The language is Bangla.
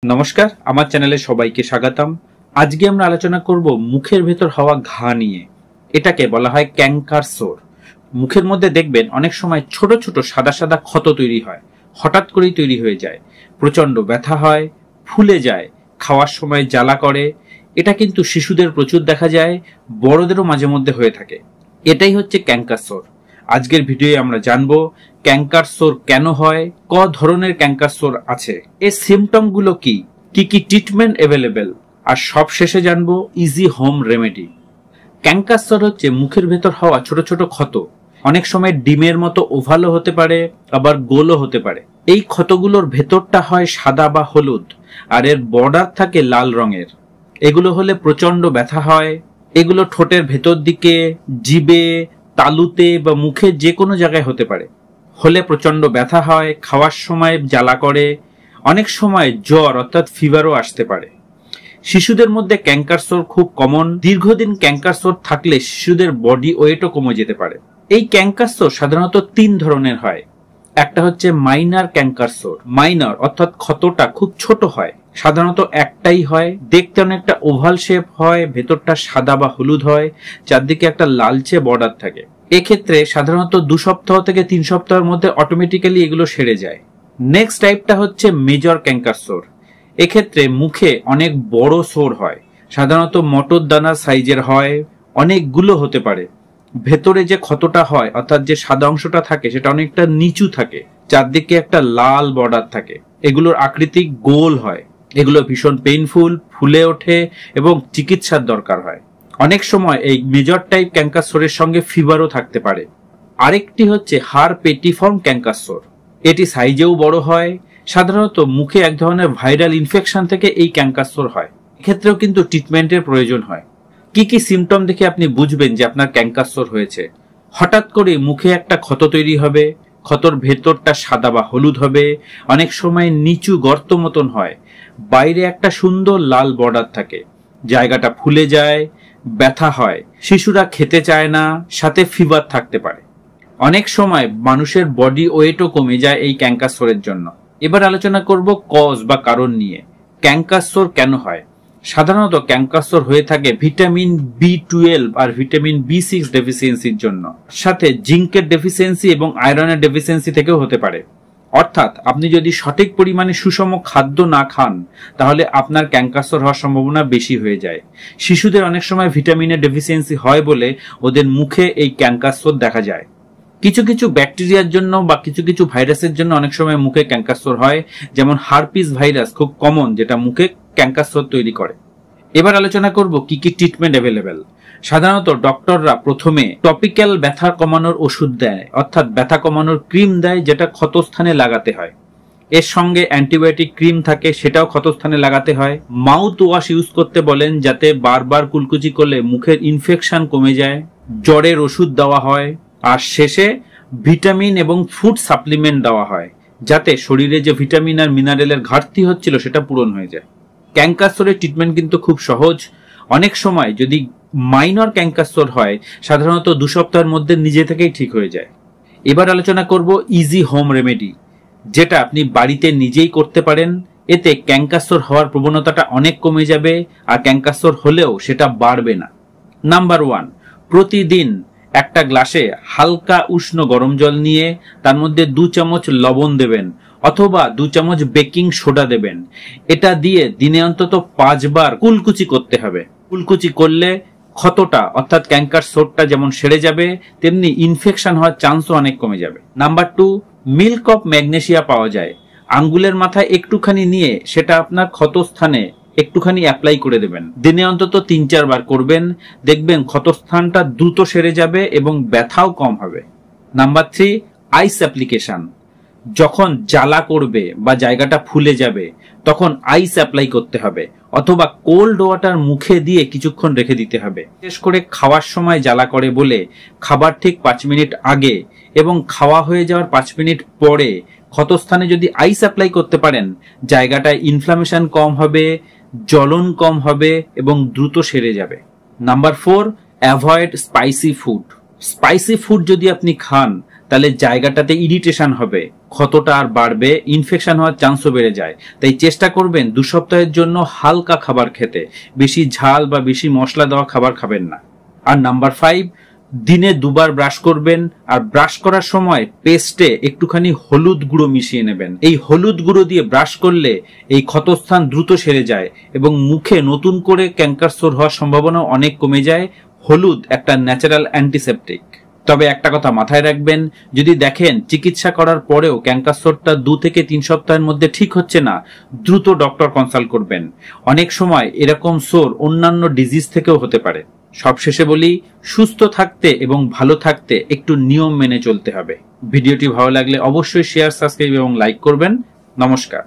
নমস্কার, আমার চ্যানেলে সবাইকে স্বাগতম। আজকে আমরা আলোচনা করব মুখের ভেতর হওয়া ঘা নিয়ে। এটাকে বলা হয় ক্যাঙ্কার সোর। মুখের মধ্যে দেখবেন অনেক সময় ছোট ছোট সাদা সাদা ক্ষত তৈরি হয়, হঠাৎ করেই তৈরি হয়ে যায়, প্রচন্ড ব্যথা হয়, ফুলে যায়, খাওয়ার সময় জ্বালা করে। এটা কিন্তু শিশুদের প্রচুর দেখা যায়, বড়দেরও মাঝে মধ্যে হয়ে থাকে। এটাই হচ্ছে ক্যাঙ্কার সোর। আজকের ভিডিওয়ে আমরা জানবো ক্যাঙ্কার সোর কেন হয়, ক ধরনের ক্যাঙ্কার সোর আছে, এর সিমটম গুলো কি কি ট্রিটমেন্ট অ্যাভেলেবেল, আর সব শেষে জানবো ইজি হোম রেমেডি। ক্যাঙ্কার সোর হচ্ছে মুখের ভেতর হওয়া ছোট ছোট ক্ষত। অনেক সময় ডিমের মতো ওভালও হতে পারে, আবার গোলও হতে পারে। এই ক্ষতগুলোর ভেতরটা হয় সাদা বা হলুদ, আর এর বর্ডার থাকে লাল রঙের। এগুলো হলে প্রচন্ড ব্যথা হয়। এগুলো ঠোঁটের ভেতর দিকে, জিবে, তালুতে বা মুখের যে কোনো জায়গায় হতে পারে। হলে প্রচন্ড ব্যথা হয়, খাওয়ার সময় জ্বালা করে, অনেক সময় জ্বর অর্থাৎ ফিভারও আসতে পারে। শিশুদের মধ্যে ক্যাঙ্কার সোর খুব কমন। দীর্ঘদিন ক্যাঙ্কার সোর থাকলে শিশুদের বডি ওয়েটও কমে যেতে পারে। এই ক্যাঙ্কার সোর সাধারণত তিন ধরনের হয়। একটা হচ্ছে মাইনার ক্যাঙ্কার সোর। মাইনর অর্থাৎ ক্ষতটা খুব ছোট হয়, সাধারণত একটাই হয়, দেখতে অনেকটা ওভাল শেপ হয়, ভেতরটা সাদা বা হলুদ হয়, চারদিকে একটা লালচে বর্ডার থাকে। এক্ষেত্রে সাধারণত 2 সপ্তাহ থেকে 3 সপ্তাহের মধ্যে অটোমেটিক্যালি এগুলো সেরে যায়। নেক্সট টাইপটা হচ্ছে মেজর ক্যাঙ্কার সোর। এক্ষেত্রে মুখে অনেক বড় সোর হয়, সাধারণত মটর দানা সাইজের হয়, অনেকগুলো হতে পারে। ভেতরে যে ক্ষতটা হয় অর্থাৎ যে সাদা অংশটা থাকে সেটা অনেকটা নিচু থাকে, চারদিকে একটা লাল বর্ডার থাকে। এগুলোর আকৃতি গোল হয়। এগুলো ভীষণ পেইনফুল, ফুলে ওঠে এবং চিকিৎসার দরকার হয়। অনেক সময় এই মেজর টাইপ ক্যাঙ্কার সোরের সঙ্গে ফিভারও থাকতে পারে। আরেকটি হচ্ছে হার পেটিফর্ম ক্যাঙ্কার সোর। এটি সাইজেও বড় হয়, সাধারণত মুখে এক ধরনের ভাইরাল ইনফেকশন থেকে এই ক্যাঙ্কার সোর হয়। এক্ষেত্রেও কিন্তু ট্রিটমেন্টের প্রয়োজন হয়। কি কি সিমটম দেখে আপনি বুঝবেন যে আপনার ক্যাঙ্কার সোর হয়েছে? হঠাৎ করে মুখে একটা ক্ষত তৈরি হবে, ক্ষতর ভেতরটা সাদা বা হলুদ হবে, অনেক সময় নিচু গর্ত মতন হয়, বাইরে একটা সুন্দর লাল বর্ডার থাকে, জায়গাটা ফুলে যায়, ব্যথা হয়, শিশুরা খেতে চায় না, সাথে ফিভার থাকতে পারে। অনেক সময় মানুষের বডি ওয়েটও কমে যায় এই ক্যাঙ্কার সোরের জন্য। এবার আলোচনা করব কজ বা কারণ নিয়ে। ক্যাঙ্কার সোর কেন হয়? সাধারণত ক্যাঙ্কার সোর হয়ে থাকে ভিটামিন B12 আর ভিটামিন B6 ডেফিসিয়েন্সির জন্য, সাথে জিঙ্কের ডেফিসিয়েন্সি এবং আয়রনের ডেফিসিয়েন্সি থেকেও হতে পারে। অর্থাৎ আপনি যদি সঠিক পরিমাণে সুষম খাদ্য না খান তাহলে আপনার ক্যাঙ্কার সোর হওয়ার সম্ভাবনা বেশি হয়ে যায়। শিশুদের অনেক সময় ভিটামিনের ডেফিসিয়েন্সি হয় বলে ওদের মুখে এই ক্যাঙ্কার সোর দেখা যায়। কিছু কিছু ব্যাকটেরিয়ার জন্য বা কিছু কিছু ভাইরাসের জন্য অনেক সময় মুখে ক্যাঙ্কার সোর হয়, যেমন হারপিস ভাইরাস খুব কমন, যেটা মুখে ক্যাঙ্কার সোর তৈরি করে। এবার আলোচনা করব কি কি ট্রিটমেন্ট অ্যাভেলেবেল। সাধারণত ডক্টররা প্রথমে টপিক্যাল ব্যথা কমানোর ওষুধ দেয়, অর্থাৎ ব্যথা কমানোর ক্রিম দেয়, যেটা ক্ষতস্থানে লাগাতে হয়। এর সঙ্গে অ্যান্টিবায়োটিক ক্রিম থাকে, সেটাও ক্ষতস্থানে লাগাতে হয়। মাউথ ওয়াশ ইউজ করতে বলেন, যাতে বারবার কুলকুচি করলে মুখের ইনফেকশন কমে যায়। জ্বরের ওষুধ দেওয়া হয়। আর শেষে ভিটামিন এবং ফুড সাপ্লিমেন্ট দেওয়া হয়, যাতে শরীরে যে ভিটামিন আর মিনারেলের ঘাটতি হচ্ছিল সেটা পূরণ হয়ে যায়। ক্যাঙ্কার সোরের ট্রিটমেন্ট কিন্তু খুব সহজ। অনেক সময় যদি মাইনর ক্যাঙ্কার সোর হয়, সাধারণত 2 সপ্তাহের মধ্যে নিজে থেকেই ঠিক হয়ে যায়। এবার আলোচনা করব ইজি হোম রেমেডি, যেটা আপনি বাড়িতে নিজেই করতে পারেন। এতে ক্যাঙ্কার সোর হওয়ার প্রবণতাটা অনেক কমে যাবে, আর ক্যাঙ্কার সোর হলেও সেটা বাড়বে না। নাম্বার 1, প্রতিদিন একটা গ্লাসে হালকা উষ্ণ গরম জল নিয়ে তার মধ্যে 2 চামচ লবণ দেবেন, অথবা 2 চামচ বেকিং সোডা দেবেন। এটা দিয়ে দিনে অন্তত 5 বার কুলকুচি করতে হবে। কুলকুচি করলে ক্ষতটা অর্থাৎ ক্যাঙ্কার সোরটা যেমন সেরে যাবে, তেমনি ইনফেকশন হওয়ার চান্সও অনেক কমে যাবে। নাম্বার 2, মিল্ক অফ ম্যাগনেসিয়া পাওয়া যায়। আঙ্গুলের মাথায় একটুখানি নিয়ে সেটা আপনার ক্ষতস্থানে একটুখানি অ্যাপ্লাই করে দেবেন। দিনে অন্তত 3-4 বার করবেন, দেখবেন ক্ষতস্থানটা দ্রুত সেরে যাবে এবং ব্যথাও কম হবে। নাম্বার 3, আইস অ্যাপ্লিকেশন। যখন জ্বালা করবে বা জায়গাটা ফুলে যাবে তখন আইস অ্যাপ্লাই করতে হবে, অথবা কোল্ড ওয়াটার মুখে দিয়ে কিছুক্ষণ রেখে দিতে হবে। বিশেষ করে খাওয়ার সময় জ্বালা করে বলে খাবার ঠিক 5 মিনিট আগে এবং খাওয়া হয়ে যাওয়ার 5 মিনিট পরে ক্ষতস্থানে যদি আইস অ্যাপ্লাই করতে পারেন, জায়গাটায় ইনফ্লামেশন কম হবে, জ্বলন কম হবে এবং দ্রুত সেরে যাবে। Number 4, avoid spicy food. Spicy food যদি আপনি খান তাহলে জায়গাটাতে ইরিটেশন হবে, ক্ষতটা আর বাড়বে, ইনফেকশন হওয়ার চান্সও বেড়ে যায়। তাই চেষ্টা করবেন 2 সপ্তাহের জন্য হালকা খাবার খেতে, বেশি ঝাল বা বেশি মশলা দেওয়া খাবার খাবেন না। আর নাম্বার 5, দিনে 2 বার ব্রাশ করবেন, আর ব্রাশ করার সময় পেস্টে একটুখানি হলুদ গুঁড়ো মিশিয়ে নেবেন। এই হলুদ গুঁড়ো দিয়ে ব্রাশ করলে এই ক্ষতস্থান দ্রুত সেরে যায় এবং মুখে নতুন করে ক্যান্সার সোর হওয়ার সম্ভাবনা অনেক কমে যায়। হলুদ একটা ন্যাচারাল অ্যান্টিসেপটিক। তবে একটা কথা মাথায় রাখবেন, যদি দেখেন চিকিৎসা করার পরেও ক্যান্সার সোরটা 2 থেকে 3 সপ্তাহের মধ্যে ঠিক হচ্ছে না, দ্রুত ডক্টর কনসাল্ট করবেন। অনেক সময় এরকম সোর অন্যান্য ডিজিজ থেকেও হতে পারে। সবশেষে বলি, সুস্থ থাকতে এবং ভালো থাকতে একটু নিয়ম মেনে চলতে হবে। ভিডিওটি ভালো লাগলে অবশ্যই শেয়ার, সাবস্ক্রাইব এবং লাইক করবেন। নমস্কার।